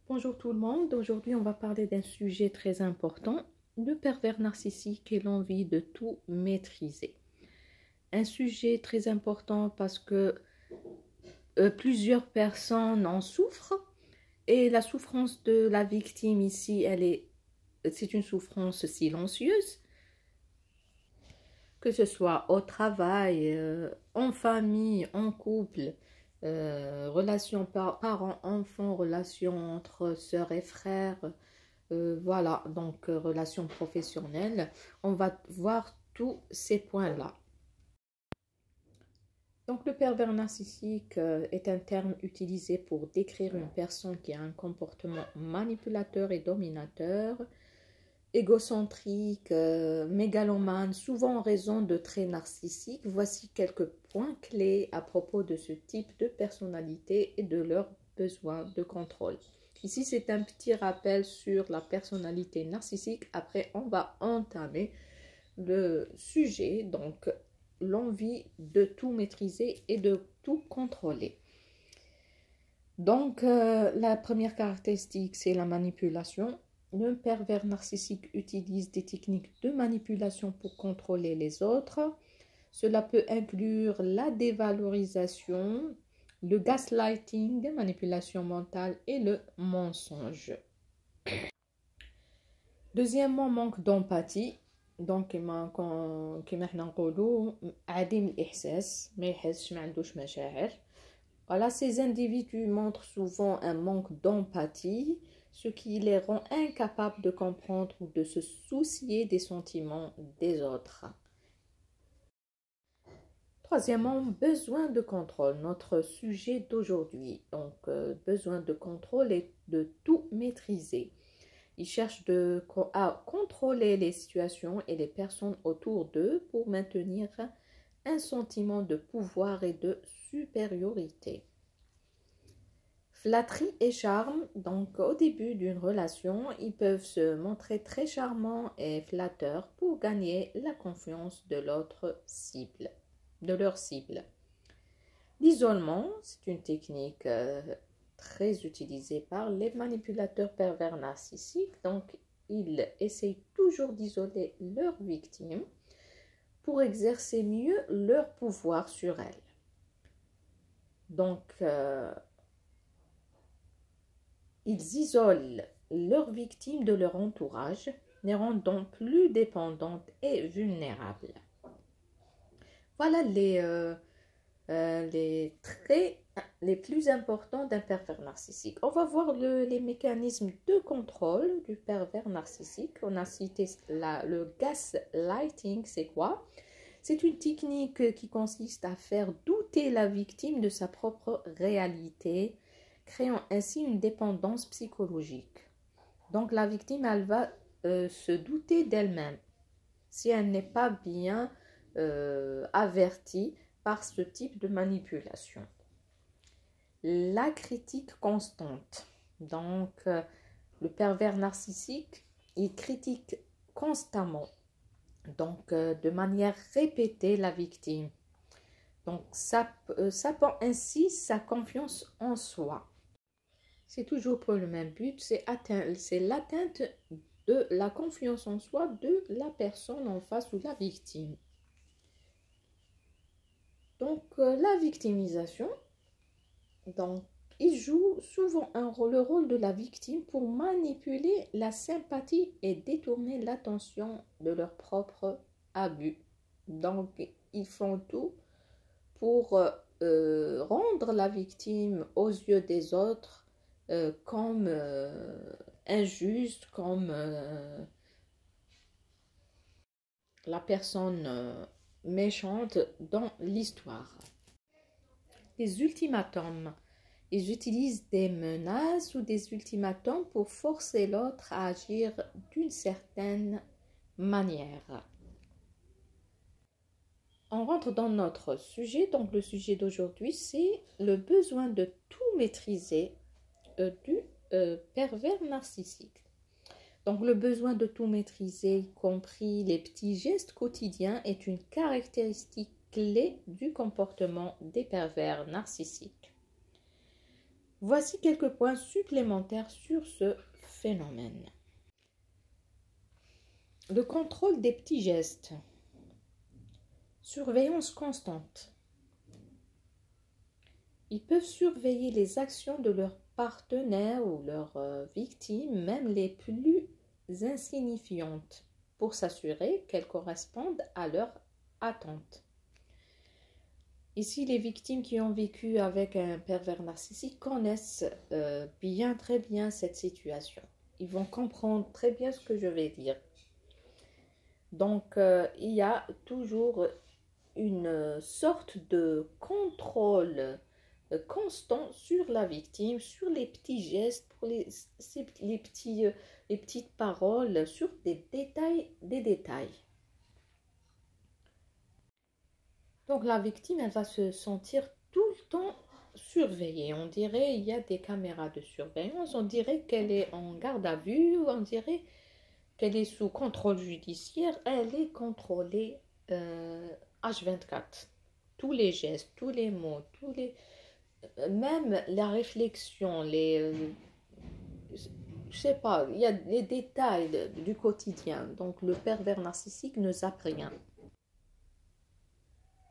Bonjour tout le monde, aujourd'hui on va parler d'un sujet très important, le pervers narcissique et l'envie de tout maîtriser. Un sujet très important parce que plusieurs personnes en souffrent et la souffrance de la victime ici, c'est une souffrance silencieuse, que ce soit au travail, en famille, en couple, relations parents-enfants, relations entre sœurs et frères, voilà, donc relations professionnelles. On va voir tous ces points-là. Donc le pervers narcissique est un terme utilisé pour décrire une personne qui a un comportement manipulateur et dominateur, égocentrique, mégalomane, souvent en raison de traits narcissiques. Voici quelques points clés à propos de ce type de personnalité et de leurs besoins de contrôle. Ici, c'est un petit rappel sur la personnalité narcissique. Après, on va entamer le sujet, donc l'envie de tout maîtriser et de tout contrôler. Donc, la première caractéristique, c'est la manipulation. Le pervers narcissique utilise des techniques de manipulation pour contrôler les autres. Cela peut inclure la dévalorisation, le gaslighting, manipulation mentale et le mensonge. Deuxièmement, manque d'empathie. Donc كما حنا نقولوا عديم الإحساس ما يحسش ما عندوش مشاعر. Voilà, ces individus montrent souvent un manque d'empathie, ce qui les rend incapables de comprendre ou de se soucier des sentiments des autres. Troisièmement, besoin de contrôle, notre sujet d'aujourd'hui. Donc, besoin de contrôle et de tout maîtriser. Ils cherchent à contrôler les situations et les personnes autour d'eux pour maintenir un sentiment de pouvoir et de supériorité. Flatterie et charme. Donc, au début d'une relation, ils peuvent se montrer très charmants et flatteurs pour gagner la confiance de leur cible. L'isolement, c'est une technique très utilisée par les manipulateurs pervers narcissiques. Donc, ils essayent toujours d'isoler leurs victimes pour exercer mieux leur pouvoir sur elles. Donc, ils isolent leurs victimes de leur entourage, les rendant plus dépendantes et vulnérables. Voilà les traits les plus importants d'un pervers narcissique. On va voir les mécanismes de contrôle du pervers narcissique. On a cité le gaslighting, c'est quoi? C'est une technique qui consiste à faire douter la victime de sa propre réalité, créant ainsi une dépendance psychologique. Donc la victime, elle va se douter d'elle-même si elle n'est pas bien avertie par ce type de manipulation. La critique constante. Donc, le pervers narcissique, il critique constamment, donc de manière répétée, la victime. Donc, sapant ainsi sa confiance en soi. C'est toujours pour le même but, c'est l'atteinte de la confiance en soi de la personne en face ou la victime. Donc, la victimisation, donc, ils jouent souvent le rôle de la victime pour manipuler la sympathie et détourner l'attention de leur propre abus. Donc, ils font tout pour rendre la victime aux yeux des autres comme injuste, comme la personne méchante dans l'histoire. Les ultimatums. Ils utilisent des menaces ou des ultimatums pour forcer l'autre à agir d'une certaine manière. On rentre dans notre sujet. Donc le sujet d'aujourd'hui, c'est le besoin de tout maîtriser du pervers narcissique. Donc le besoin de tout maîtriser, y compris les petits gestes quotidiens, est une caractéristique clé du comportement des pervers narcissiques. Voici quelques points supplémentaires sur ce phénomène. Le contrôle des petits gestes. Surveillance constante. Ils peuvent surveiller les actions de leurs partenaires ou leurs victimes, même les plus insignifiantes, pour s'assurer qu'elles correspondent à leurs attentes. Ici, les victimes qui ont vécu avec un pervers narcissique connaissent très bien cette situation. Ils vont comprendre très bien ce que je vais dire. Donc, il y a toujours une sorte de contrôle constant sur la victime, sur les petits gestes, pour les petites paroles, sur des détails. Donc la victime, elle va se sentir tout le temps surveillée. On dirait il y a des caméras de surveillance, on dirait qu'elle est en garde à vue, on dirait qu'elle est sous contrôle judiciaire, elle est contrôlée H24. Tous les gestes, tous les mots, même la réflexion, je sais pas, il y a les détails du quotidien. Donc le pervers narcissique ne zappe rien.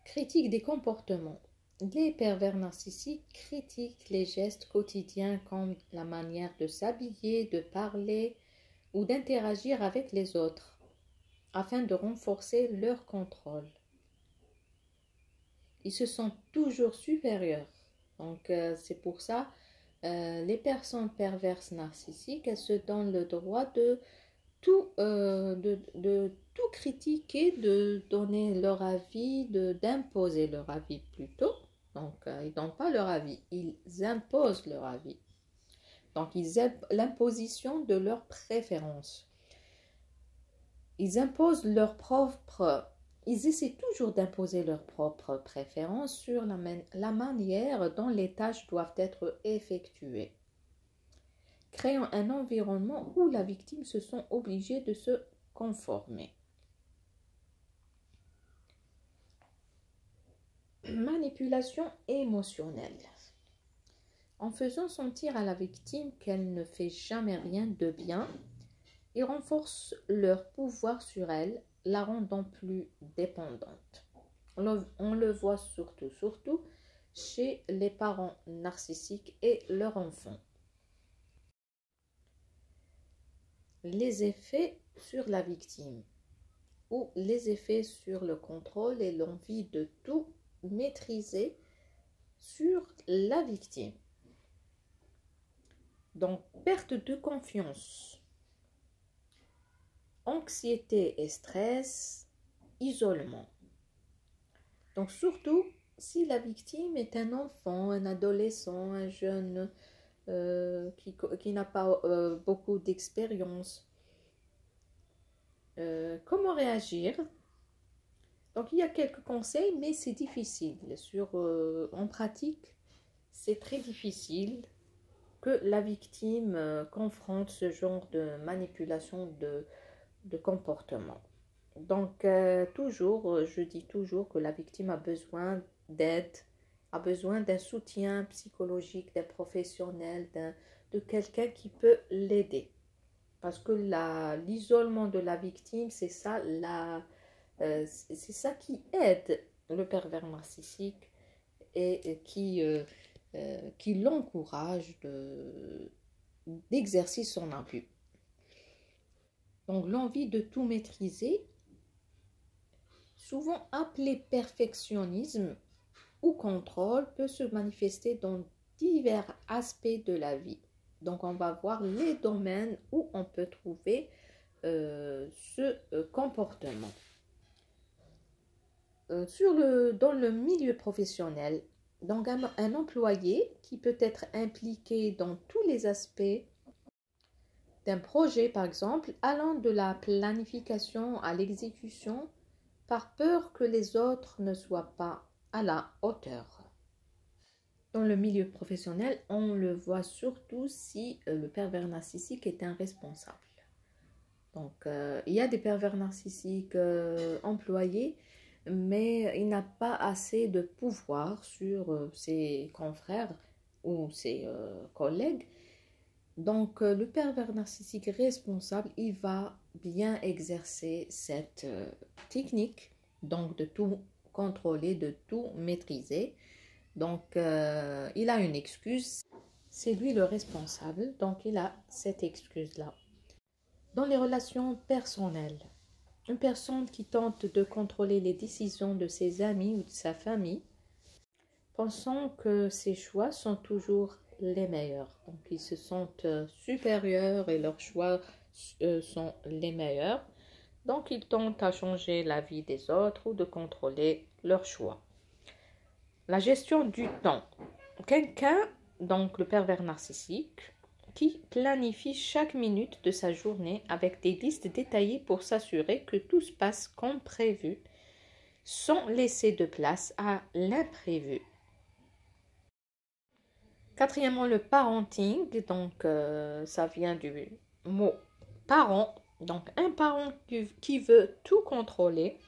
Critique des comportements. Les pervers narcissiques critiquent les gestes quotidiens comme la manière de s'habiller, de parler ou d'interagir avec les autres afin de renforcer leur contrôle. Ils se sentent toujours supérieurs. Donc c'est pour ça les personnes perverses narcissiques, elles se donnent le droit de tout critiquer, de donner leur avis, d'imposer leur avis plutôt. Donc, ils ne donnent pas leur avis, ils imposent leur avis. Donc, ils aiment l'imposition de leurs préférences. Ils imposent ils essaient toujours d'imposer leurs propres préférences sur la manière dont les tâches doivent être effectuées, créant un environnement où la victime se sent obligée de se conformer. Manipulation émotionnelle. En faisant sentir à la victime qu'elle ne fait jamais rien de bien, ils renforcent leur pouvoir sur elle, la rendant plus dépendante. On le voit surtout chez les parents narcissiques et leurs enfants. Les effets sur la victime ou les effets sur le contrôle et l'envie de tout maîtriser sur la victime. Donc, perte de confiance, anxiété et stress, isolement. Donc, surtout si la victime est un enfant, un adolescent, un jeune qui n'a pas beaucoup d'expérience. Comment réagir? Donc, il y a quelques conseils, mais c'est difficile. En pratique, c'est très difficile que la victime confronte ce genre de manipulation de comportement. Donc, je dis toujours que la victime a besoin d'aide, a besoin d'un soutien psychologique, d'un professionnel, de quelqu'un qui peut l'aider. Parce que l'isolement de la victime, c'est ça qui aide le pervers narcissique et qui l'encourage d'exercer son abus. Donc l'envie de tout maîtriser, souvent appelé perfectionnisme ou contrôle, peut se manifester dans divers aspects de la vie. Donc on va voir les domaines où on peut trouver ce comportement. Dans le milieu professionnel, donc un employé qui peut être impliqué dans tous les aspects d'un projet, par exemple, allant de la planification à l'exécution, par peur que les autres ne soient pas à la hauteur. Dans le milieu professionnel, on le voit surtout si le pervers narcissique est un responsable. Donc, il y a des pervers narcissiques employés, mais il n'a pas assez de pouvoir sur ses confrères ou ses collègues. Donc, le pervers narcissique responsable, il va bien exercer cette technique, donc de tout contrôler, de tout maîtriser. Donc, il a une excuse, c'est lui le responsable, donc il a cette excuse-là. Dans les relations personnelles, une personne qui tente de contrôler les décisions de ses amis ou de sa famille, pensant que ses choix sont toujours les meilleurs. Donc, ils se sentent supérieurs et leurs choix sont les meilleurs. Donc, ils tentent à changer la vie des autres ou de contrôler leurs choix. La gestion du temps. Quelqu'un, donc le pervers narcissique, qui planifie chaque minute de sa journée avec des listes détaillées pour s'assurer que tout se passe comme prévu, sans laisser de place à l'imprévu. Quatrièmement, le parenting, donc ça vient du mot parent, donc un parent qui veut tout contrôler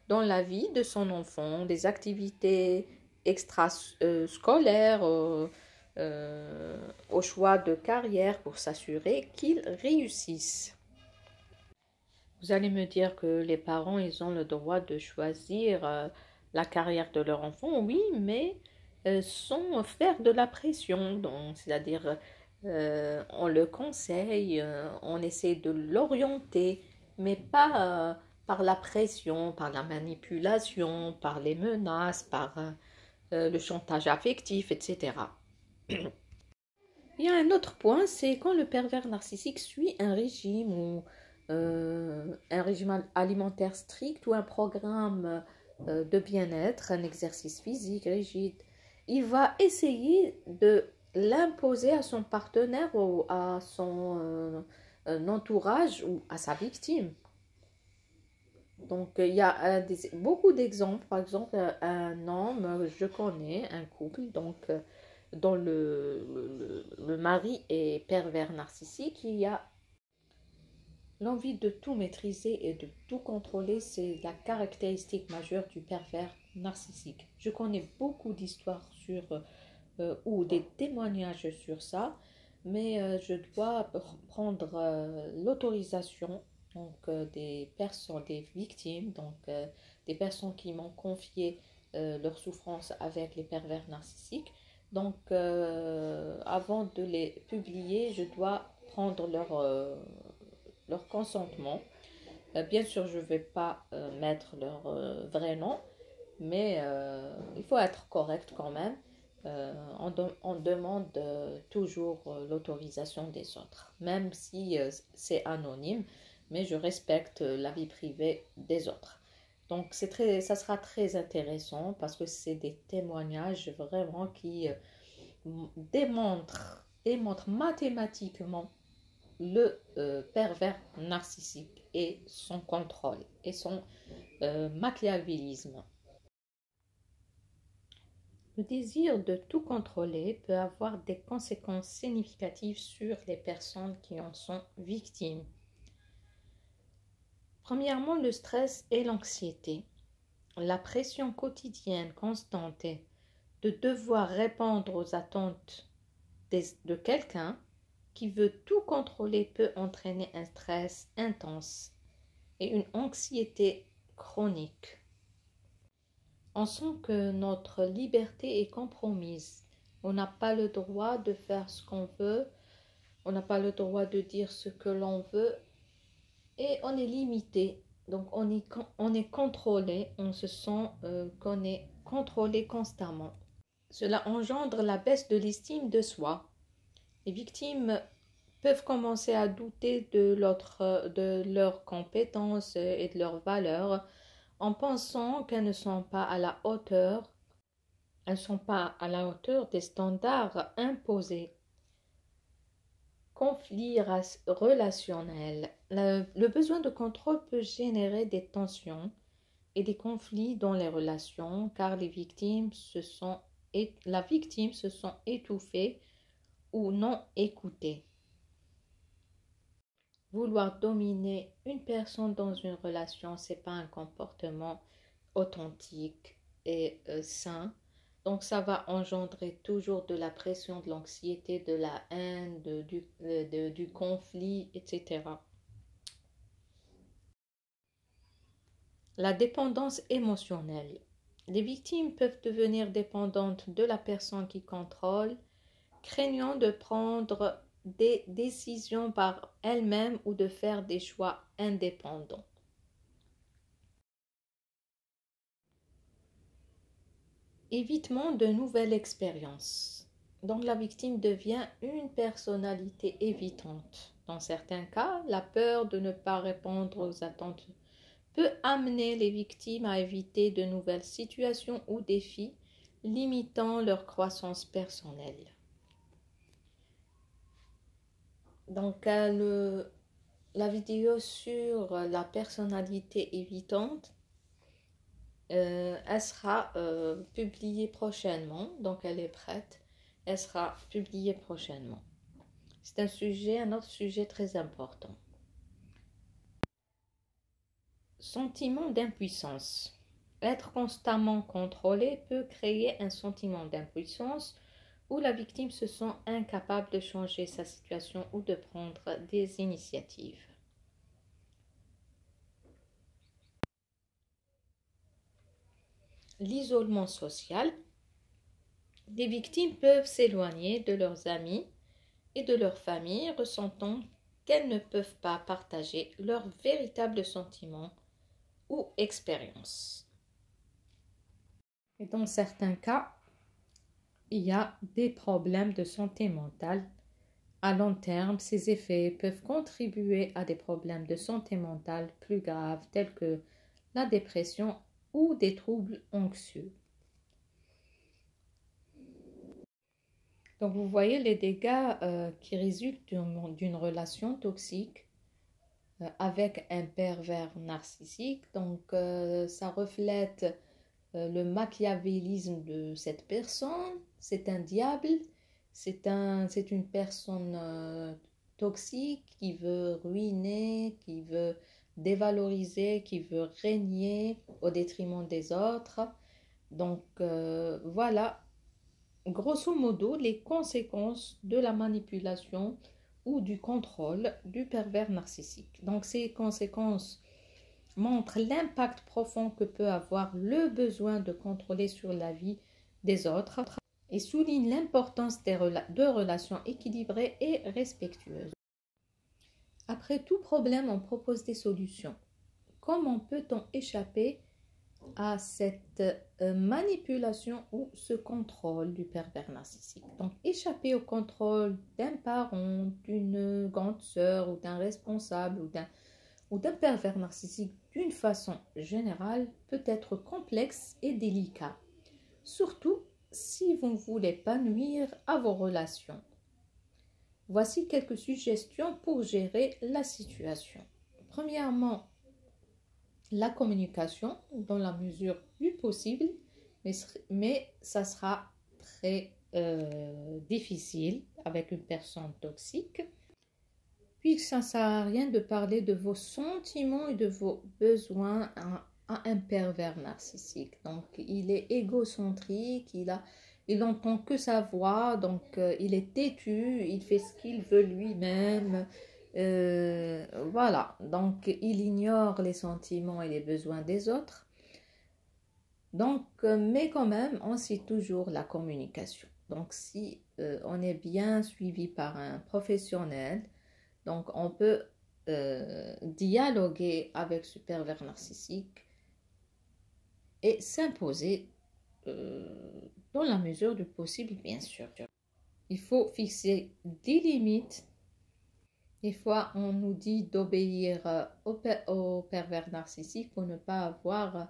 dans la vie de son enfant, des activités extrascolaires, au choix de carrière pour s'assurer qu'ils réussissent. Vous allez me dire que les parents, ils ont le droit de choisir la carrière de leur enfant, oui, mais sans faire de la pression. Donc, c'est-à-dire, on le conseille, on essaie de l'orienter, mais pas par la pression, par la manipulation, par les menaces, par le chantage affectif, etc. Il y a un autre point, c'est quand le pervers narcissique suit un régime ou un régime alimentaire strict ou un programme de bien-être, un exercice physique rigide. Il va essayer de l'imposer à son partenaire ou à son entourage ou à sa victime. Donc, il y a beaucoup d'exemples. Par exemple, un homme, je connais un couple, donc dont le mari est pervers narcissique, il y a l'envie de tout maîtriser et de tout contrôler, c'est la caractéristique majeure du pervers narcissique. Je connais beaucoup d'histoires sur ou des témoignages sur ça, mais je dois prendre l'autorisation donc des personnes, des victimes, donc des personnes qui m'ont confié leur souffrance avec les pervers narcissiques. Donc, avant de les publier, je dois prendre leur consentement. Bien sûr, je ne vais pas mettre leur vrai nom, mais il faut être correct quand même. On demande toujours l'autorisation des autres, même si c'est anonyme, mais je respecte la vie privée des autres. Donc, ça sera très intéressant parce que c'est des témoignages vraiment qui démontrent mathématiquement le pervers narcissique et son contrôle et son machiavélisme. Le désir de tout contrôler peut avoir des conséquences significatives sur les personnes qui en sont victimes. Premièrement, le stress et l'anxiété. La pression quotidienne constante de devoir répondre aux attentes de quelqu'un qui veut tout contrôler peut entraîner un stress intense et une anxiété chronique. On sent que notre liberté est compromise. On n'a pas le droit de faire ce qu'on veut, on n'a pas le droit de dire ce que l'on veut et on est limité. Donc on est contrôlé, on se sent qu'on est contrôlé constamment. Cela engendre la baisse de l'estime de soi. Les victimes peuvent commencer à douter de leurs compétences et de leurs valeurs en pensant qu'elles ne sont pas à la hauteur, elles ne sont pas à la hauteur des standards imposés. Conflit relationnel. Le besoin de contrôle peut générer des tensions et des conflits dans les relations car la victime se sent étouffée ou non écoutée. Vouloir dominer une personne dans une relation, ce n'est pas un comportement authentique et sain. Donc, ça va engendrer toujours de la pression, de l'anxiété, de la haine, du conflit, etc. La dépendance émotionnelle. Les victimes peuvent devenir dépendantes de la personne qui contrôle, craignant de prendre des décisions par elles-mêmes ou de faire des choix indépendants. Évitement de nouvelles expériences. Donc la victime devient une personnalité évitante. Dans certains cas, la peur de ne pas répondre aux attentes peut amener les victimes à éviter de nouvelles situations ou défis, limitant leur croissance personnelle. Donc la vidéo sur la personnalité évitante, elle sera publiée prochainement, donc elle est prête, elle sera publiée prochainement. C'est un autre sujet très important. Sentiment d'impuissance. Être constamment contrôlé peut créer un sentiment d'impuissance où la victime se sent incapable de changer sa situation ou de prendre des initiatives. L'isolement social. Les victimes peuvent s'éloigner de leurs amis et de leur famille, ressentant qu'elles ne peuvent pas partager leurs véritables sentiments ou expériences. Et dans certains cas, il y a des problèmes de santé mentale. À long terme, ces effets peuvent contribuer à des problèmes de santé mentale plus graves tels que la dépression ou des troubles anxieux. Donc vous voyez les dégâts qui résultent d'une relation toxique avec un pervers narcissique. Donc ça reflète le machiavélisme de cette personne. C'est un diable, c'est une personne toxique qui veut ruiner, qui veut dévaloriser, qui veut régner au détriment des autres. Donc voilà, grosso modo, les conséquences de la manipulation ou du contrôle du pervers narcissique. Donc ces conséquences montrent l'impact profond que peut avoir le besoin de contrôler sur la vie des autres et soulignent l'importance de relations équilibrées et respectueuses. Après tout problème, on propose des solutions. Comment peut-on échapper à cette manipulation ou ce contrôle du pervers narcissique? Donc, échapper au contrôle d'un parent, d'une grande sœur ou d'un responsable ou d'un pervers narcissique d'une façon générale peut être complexe et délicat, surtout si vous ne voulez pas nuire à vos relations. Voici quelques suggestions pour gérer la situation. Premièrement, la communication dans la mesure du possible, mais ça sera très difficile avec une personne toxique, puisque ça ne sert à rien de parler de vos sentiments et de vos besoins à un pervers narcissique. Donc, il est égocentrique, il n'entend que sa voix, donc il est têtu, il fait ce qu'il veut lui-même. Voilà, donc il ignore les sentiments et les besoins des autres. Donc, mais quand même, on cite toujours la communication. Donc, si on est bien suivi par un professionnel, donc on peut dialoguer avec ce pervers narcissique et s'imposer dans la mesure du possible, bien sûr. Il faut fixer des limites. Des fois, on nous dit d'obéir au pervers narcissique pour ne pas avoir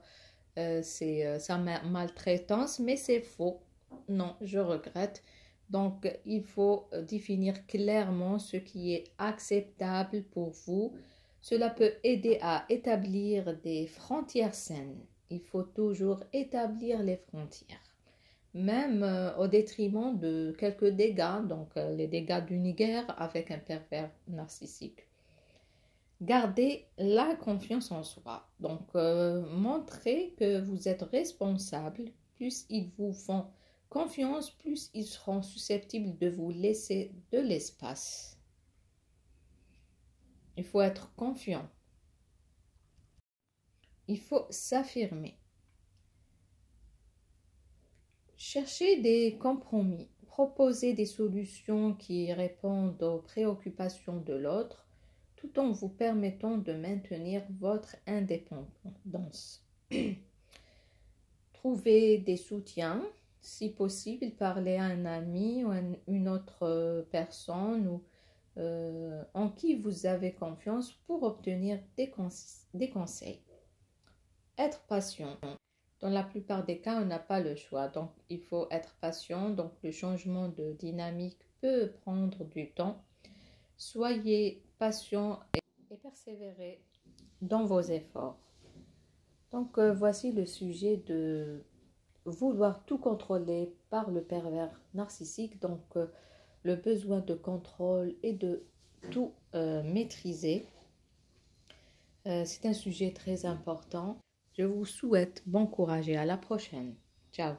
sa maltraitance, mais c'est faux. Non, je regrette. Donc, il faut définir clairement ce qui est acceptable pour vous. Cela peut aider à établir des frontières saines. Il faut toujours établir les frontières, même au détriment de quelques dégâts, donc les dégâts d'une guerre avec un pervers narcissique. Gardez la confiance en soi, donc montrez que vous êtes responsable, plus ils vous font confiance, plus ils seront susceptibles de vous laisser de l'espace. Il faut être confiant. Il faut s'affirmer. Cherchez des compromis. Proposez des solutions qui répondent aux préoccupations de l'autre, tout en vous permettant de maintenir votre indépendance. Trouvez des soutiens, si possible, parlez à un ami ou à une autre personne ou en qui vous avez confiance pour obtenir des conseils. Être patient. Dans la plupart des cas, on n'a pas le choix, donc il faut être patient. Donc le changement de dynamique peut prendre du temps. Soyez patient et persévérez dans vos efforts. Donc voici le sujet de vouloir tout contrôler par le pervers narcissique. Donc le besoin de contrôle et de tout maîtriser. C'est un sujet très important. Je vous souhaite bon courage et à la prochaine. Ciao.